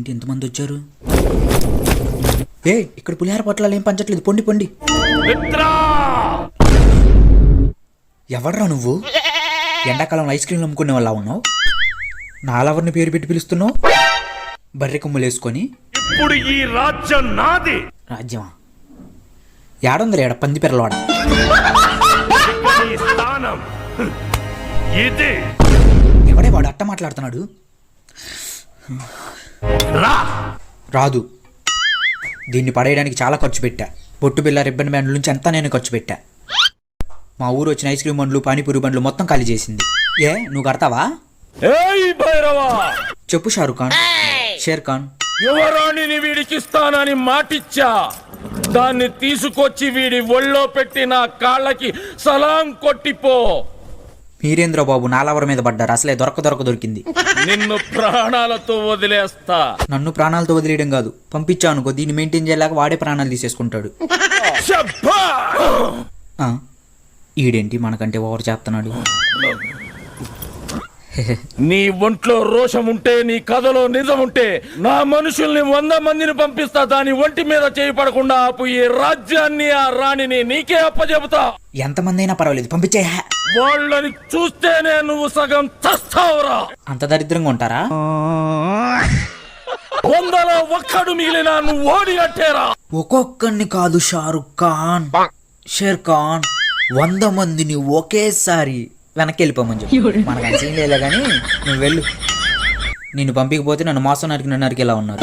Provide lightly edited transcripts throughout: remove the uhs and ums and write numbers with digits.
ఏంటి ఎంతమంది వచ్చారు? ఇక్కడ పులిహార పొట్లాలు ఏం పంచట్లేదు, పొండి పొండి. ఎవడ్రా నువ్వు? ఎండాకాలంలో ఐస్ క్రీమ్లు అమ్ముకునే వాళ్ళ ఉన్నావు. నాలెవరిని పేరు పెట్టి పిలుస్తున్నావు? బర్రె కొమ్ములు వేసుకొని. ఇప్పుడు ఈ రాజ్యం నాది. రాజ్యమా? ఏడుంది ఏడ పంది పిల్లవాడ. ఎవడే వాడు అట్ట మాట్లాడుతున్నాడు? రాదు. దీన్ని పడేయడానికి చాలా ఖర్చు పెట్టా. బొట్టు బిల్ల రిబ్బన్ బ్యాండ్ల నుంచి అంతా నేను ఖర్చు పెట్టా. మా ఊరు వచ్చిన ఐస్ క్రీమ్ బండ్లు పానీపూరి బండ్లు మొత్తం ఖాళీ చేసింది. నువ్వు కడతావా? చెప్పు షారుఖ్ ఖాన్. షేర్ ఖాన్. యువరాణిని వీడికిస్తానని మాటిచ్చా. దాన్ని తీసుకొచ్చి వీడి ఒళ్ళో పెట్టి నా కాళ్ళకి సలాం కొట్టిపో. మీరేంద్ర బాబు నాలవర మీద పడ్డారు. అసలే దొరికింది. నిన్ను ప్రాణాలతో వదిలేస్తా. నన్ను ప్రాణాలతో వదిలేయడం కాదు, పంపించా అనుకో దీన్ని మెయింటైన్ చేయలేక వాడే ప్రాణాలు తీసేసుకుంటాడు. ఈడేంటి మనకంటే ఓవర్ చేస్తున్నాడు. నీ ఒంట్లో రోషం ఉంటే, నీ కథలో నిజం ఉంటే, నా మనుషుల్ని 100 మందిని పంపిస్తా. దాని ఒంటి మీద చేయపడకుండా ఆపు. ఈ రాజ్యాన్ని, ఆ రాణిని నీకే అప్పచెబుతా. ఎంతమంది అయినా పర్వాలేదు, పంపించే. వాళ్ళని చూస్తేనే నువ్వు సగం చస్తావురా. అంత దరిద్రంగా ఉంటారా? 100లో ఒక్కడు మిగిలినా నువ్వు ఓడినట్టేరా. ఒక్కొక్కడిని కాదు షారుఖ్ ఖాన్, షేర్ ఖాన్, 100 మందిని ఒకేసారి వెనక్కి వెళ్ళిపోమని చెప్పి. మనకు సీన్ లేదా కానీ నువ్వు వెళ్ళు. నిన్ను పంపించకపోతే నన్ను మాసం నరికేలా ఉన్నారు.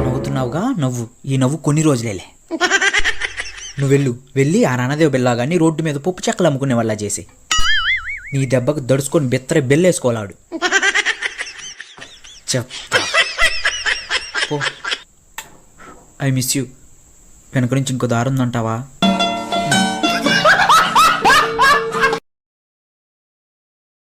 నవ్వుతున్నావుగా, నవ్వు. ఈ నవ్వు కొన్ని రోజులేలే. నువ్వు వెళ్ళి ఆ రణదేవ్ బిల్లాగాని రోడ్డు మీద పప్పు చెక్కలు అమ్ముకునే వాళ్ళ చేసి నీ దెబ్బకు దడుచుకొని బెత్తరే బెల్లేసుకోలాడు. చెప్తా. I miss you. వెనక నుంచి ఇంకో దారి ఉందంటావా?